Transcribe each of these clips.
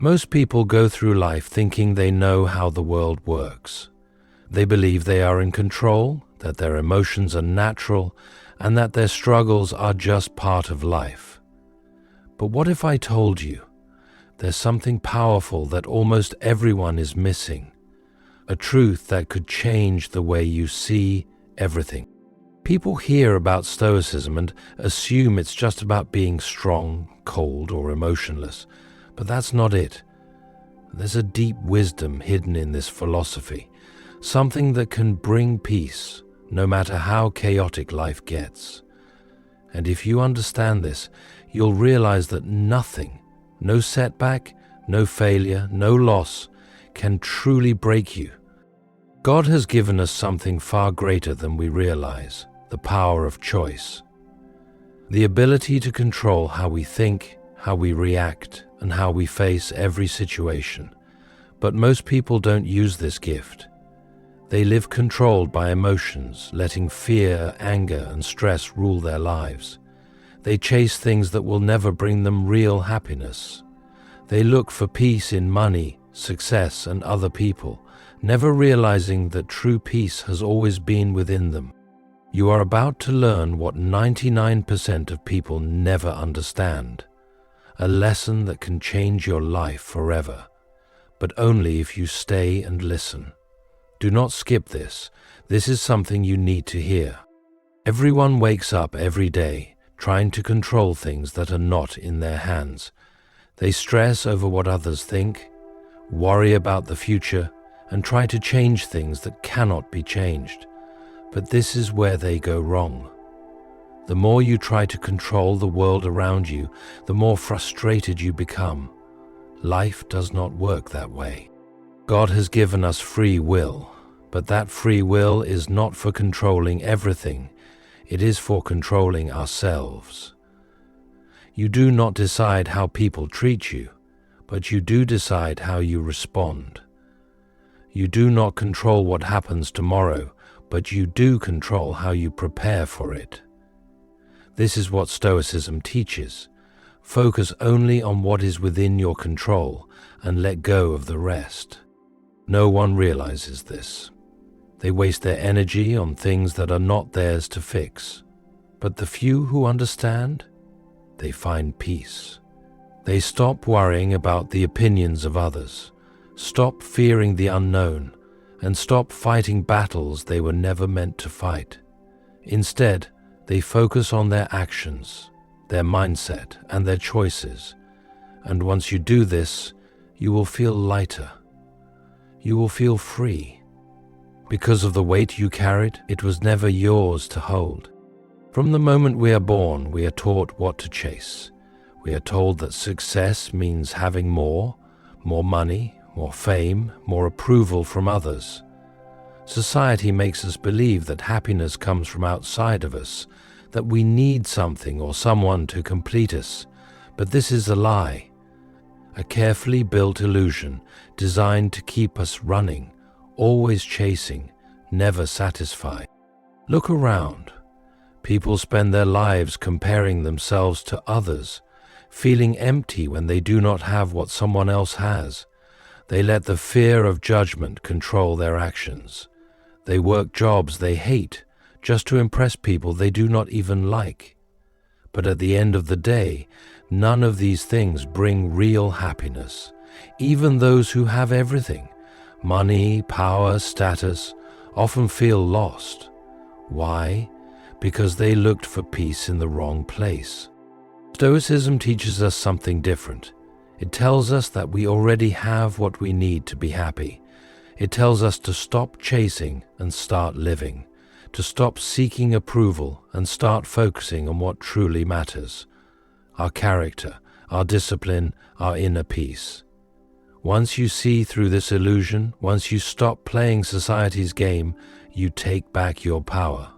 Most people go through life thinking they know how the world works. They believe they are in control, that their emotions are natural, and that their struggles are just part of life. But what if I told you there's something powerful that almost everyone is missing? A truth that could change the way you see everything. People hear about Stoicism and assume it's just about being strong, cold, or emotionless. But that's not it. There's a deep wisdom hidden in this philosophy, something that can bring peace, no matter how chaotic life gets. And if you understand this, you'll realize that nothing, no setback, no failure, no loss, can truly break you. God has given us something far greater than we realize, the power of choice. The ability to control how we think, how we react, and how we face every situation. But most people don't use this gift. They live controlled by emotions, letting fear, anger, and stress rule their lives. They chase things that will never bring them real happiness. They look for peace in money, success, and other people, never realizing that true peace has always been within them. You are about to learn what 99% of people never understand. A lesson that can change your life forever, but only if you stay and listen. Do not skip this. This is something you need to hear. Everyone wakes up every day trying to control things that are not in their hands. They stress over what others think, worry about the future, and try to change things that cannot be changed. But this is where they go wrong. The more you try to control the world around you, the more frustrated you become. Life does not work that way. God has given us free will, but that free will is not for controlling everything. It is for controlling ourselves. You do not decide how people treat you, but you do decide how you respond. You do not control what happens tomorrow, but you do control how you prepare for it. This is what Stoicism teaches. Focus only on what is within your control and let go of the rest. No one realizes this. They waste their energy on things that are not theirs to fix. But the few who understand, they find peace. They stop worrying about the opinions of others, stop fearing the unknown, and stop fighting battles they were never meant to fight. Instead, they focus on their actions, their mindset, and their choices. And once you do this, you will feel lighter. You will feel free. Because of the weight you carried, it was never yours to hold. From the moment we are born, we are taught what to chase. We are told that success means having more money, more fame, more approval from others. Society makes us believe that happiness comes from outside of us, that we need something or someone to complete us. But this is a lie, a carefully built illusion designed to keep us running, always chasing, never satisfied. Look around. People spend their lives comparing themselves to others, feeling empty when they do not have what someone else has. They let the fear of judgment control their actions. They work jobs they hate just to impress people they do not even like. But at the end of the day, none of these things bring real happiness. Even those who have everything, money, power, status, often feel lost. Why? Because they looked for peace in the wrong place. Stoicism teaches us something different. It tells us that we already have what we need to be happy. It tells us to stop chasing and start living, to stop seeking approval and start focusing on what truly matters: our character, our discipline, our inner peace. Once you see through this illusion, once you stop playing society's game, you take back your power.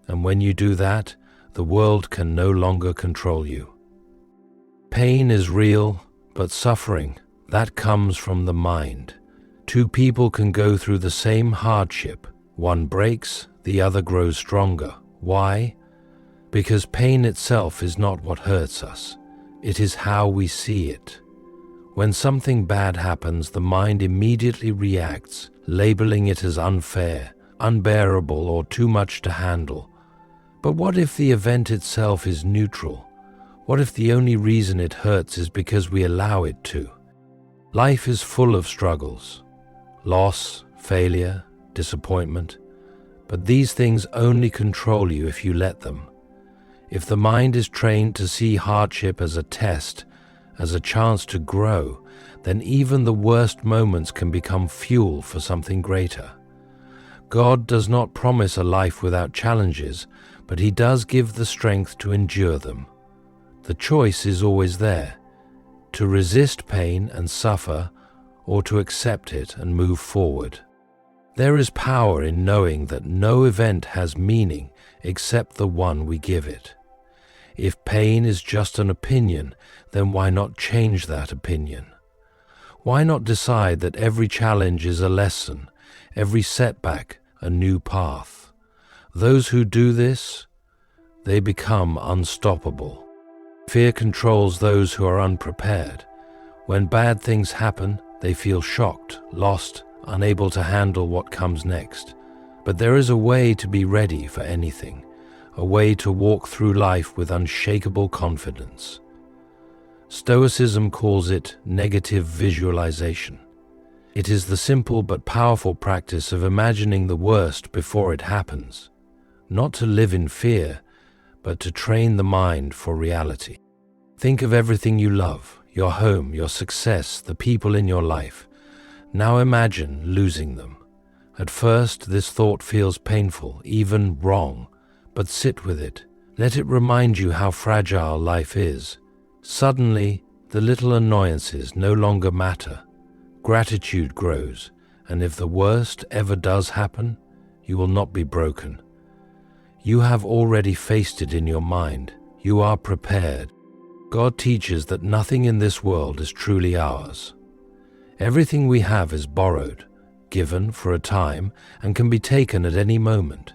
And when you do that, the world can no longer control you. Pain is real, but suffering, that comes from the mind. Two people can go through the same hardship. One breaks, the other grows stronger. Why? Because pain itself is not what hurts us. It is how we see it. When something bad happens, the mind immediately reacts, labeling it as unfair, unbearable, or too much to handle. But what if the event itself is neutral? What if the only reason it hurts is because we allow it to? Life is full of struggles, loss, failure, disappointment, but these things only control you if you let them. If the mind is trained to see hardship as a test, as a chance to grow, then even the worst moments can become fuel for something greater. God does not promise a life without challenges, but He does give the strength to endure them. The choice is always there, to resist pain and suffer, or to accept it and move forward. There is power in knowing that no event has meaning except the one we give it. If pain is just an opinion, then why not change that opinion? Why not decide that every challenge is a lesson, every setback a new path? Those who do this, they become unstoppable. Fear controls those who are unprepared. When bad things happen, they feel shocked, lost, unable to handle what comes next. But there is a way to be ready for anything, a way to walk through life with unshakable confidence. Stoicism calls it negative visualization. It is the simple but powerful practice of imagining the worst before it happens, not to live in fear, but to train the mind for reality. Think of everything you love, your home, your success, the people in your life. Now imagine losing them. At first, this thought feels painful, even wrong, but sit with it. Let it remind you how fragile life is. Suddenly, the little annoyances no longer matter. Gratitude grows, and if the worst ever does happen, you will not be broken. You have already faced it in your mind. You are prepared. God teaches that nothing in this world is truly ours. Everything we have is borrowed, given for a time, and can be taken at any moment.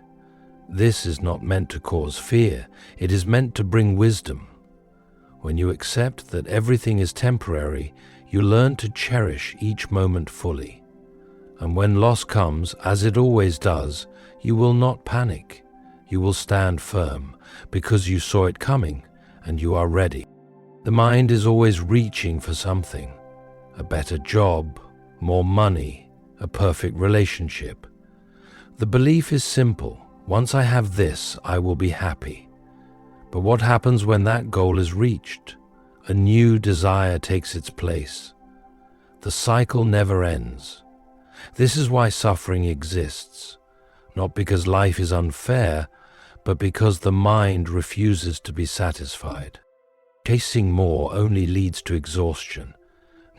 This is not meant to cause fear. It is meant to bring wisdom. When you accept that everything is temporary, you learn to cherish each moment fully. And when loss comes, as it always does, you will not panic. You will stand firm, because you saw it coming, and you are ready. The mind is always reaching for something: a better job, more money, a perfect relationship. The belief is simple: once I have this, I will be happy. But what happens when that goal is reached? A new desire takes its place. The cycle never ends. This is why suffering exists, not because life is unfair, but because the mind refuses to be satisfied. Chasing more only leads to exhaustion.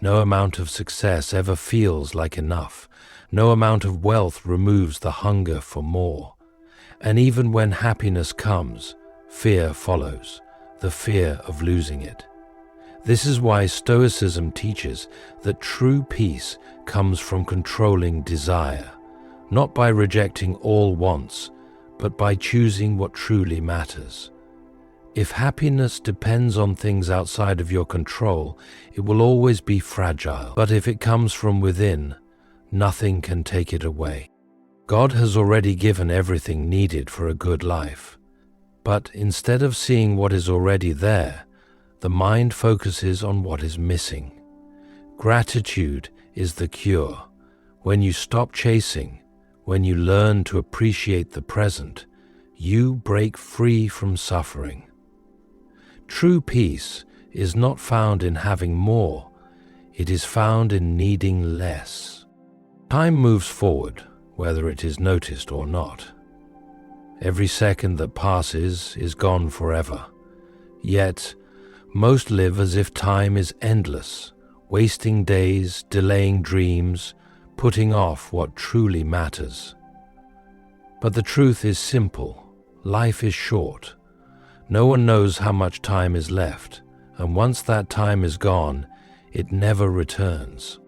No amount of success ever feels like enough. No amount of wealth removes the hunger for more. And even when happiness comes, fear follows, the fear of losing it. This is why Stoicism teaches that true peace comes from controlling desire, not by rejecting all wants, but by choosing what truly matters. If happiness depends on things outside of your control, it will always be fragile. But if it comes from within, nothing can take it away. God has already given everything needed for a good life. But instead of seeing what is already there, the mind focuses on what is missing. Gratitude is the cure. When you stop chasing, when you learn to appreciate the present, you break free from suffering. True peace is not found in having more, it is found in needing less. Time moves forward, whether it is noticed or not. Every second that passes is gone forever. Yet, most live as if time is endless, wasting days, delaying dreams, putting off what truly matters. But the truth is simple: life is short. No one knows how much time is left, and once that time is gone, it never returns.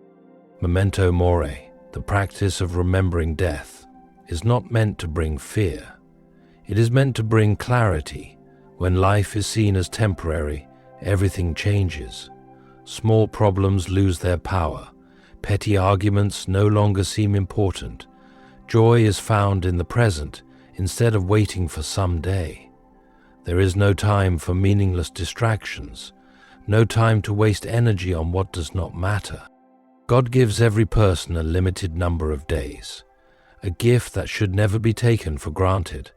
Memento mori, the practice of remembering death, is not meant to bring fear. It is meant to bring clarity. When life is seen as temporary, everything changes. Small problems lose their power. Petty arguments no longer seem important. Joy is found in the present instead of waiting for some day. There is no time for meaningless distractions, no time to waste energy on what does not matter. God gives every person a limited number of days, a gift that should never be taken for granted.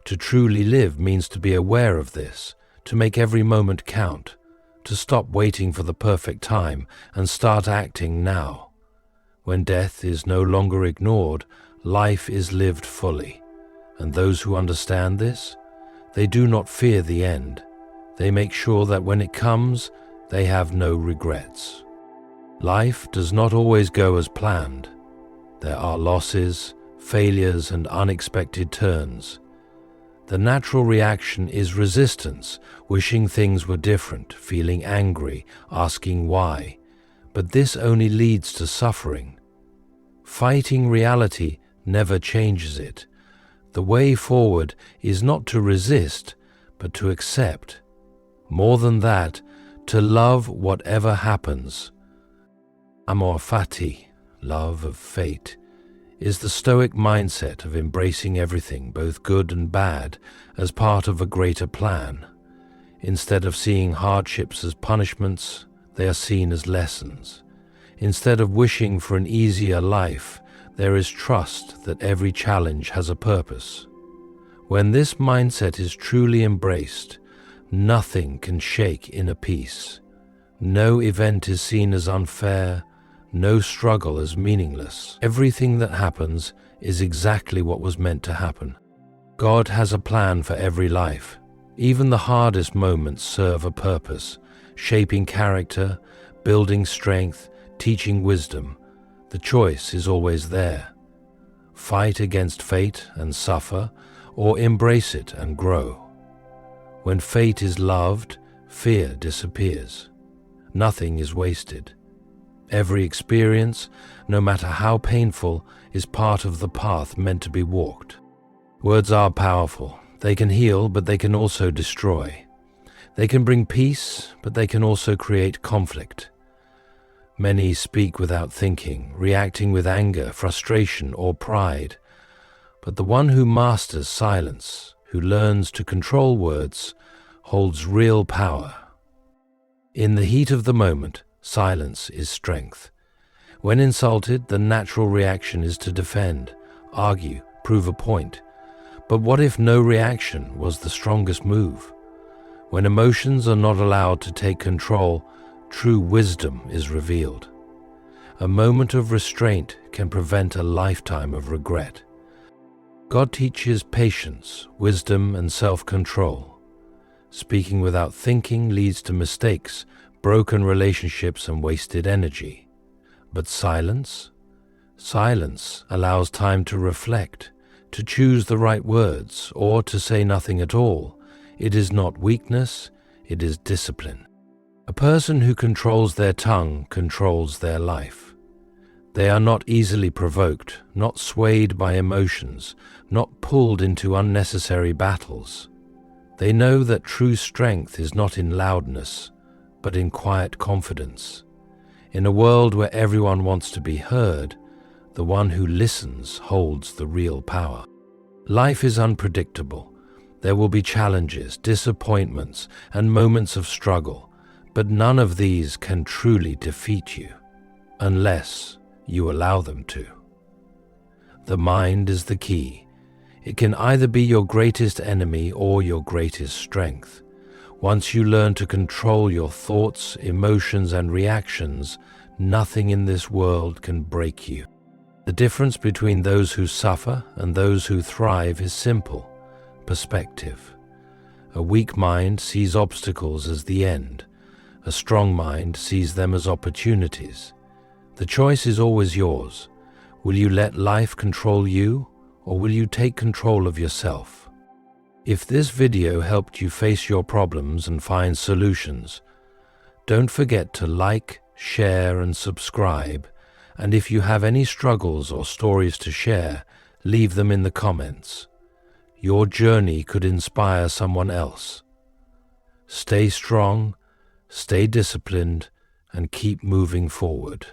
To truly live means to be aware of this, to make every moment count, to stop waiting for the perfect time and start acting now. When death is no longer ignored, life is lived fully. And those who understand this, they do not fear the end. They make sure that when it comes, they have no regrets. Life does not always go as planned. There are losses, failures, and unexpected turns. The natural reaction is resistance, wishing things were different, feeling angry, asking why. But this only leads to suffering. Fighting reality never changes it. The way forward is not to resist, but to accept. More than that, to love whatever happens. Amor fati, love of fate, is the Stoic mindset of embracing everything, both good and bad, as part of a greater plan. Instead of seeing hardships as punishments, they are seen as lessons. Instead of wishing for an easier life, there is trust that every challenge has a purpose. When this mindset is truly embraced, nothing can shake inner peace. No event is seen as unfair, no struggle as meaningless. Everything that happens is exactly what was meant to happen. God has a plan for every life. Even the hardest moments serve a purpose, shaping character, building strength, teaching wisdom. The choice is always there. Fight against fate and suffer, or embrace it and grow. When fate is loved, fear disappears. Nothing is wasted. Every experience, no matter how painful, is part of the path meant to be walked. Words are powerful. They can heal, but they can also destroy. They can bring peace, but they can also create conflict. Many speak without thinking, reacting with anger, frustration, or pride. But the one who masters silence, who learns to control words, holds real power. In the heat of the moment, silence is strength. When insulted, the natural reaction is to defend, argue, prove a point. But what if no reaction was the strongest move? When emotions are not allowed to take control, true wisdom is revealed. A moment of restraint can prevent a lifetime of regret. God teaches patience, wisdom, and self-control. Speaking without thinking leads to mistakes, broken relationships, and wasted energy. But silence allows time to reflect, to choose the right words, or to say nothing at all. It is not weakness, it is discipline. A person who controls their tongue controls their life. They are not easily provoked, not swayed by emotions, not pulled into unnecessary battles. They know that true strength is not in loudness, but in quiet confidence. In a world where everyone wants to be heard, the one who listens holds the real power. Life is unpredictable. There will be challenges, disappointments, and moments of struggle, but none of these can truly defeat you, unless you allow them to. The mind is the key. It can either be your greatest enemy or your greatest strength. Once you learn to control your thoughts, emotions, and reactions, nothing in this world can break you. The difference between those who suffer and those who thrive is simple: perspective. A weak mind sees obstacles as the end. A strong mind sees them as opportunities. The choice is always yours. Will you let life control you, or will you take control of yourself? If this video helped you face your problems and find solutions, don't forget to like, share, and subscribe. And if you have any struggles or stories to share, leave them in the comments. Your journey could inspire someone else. Stay strong, stay disciplined, and keep moving forward.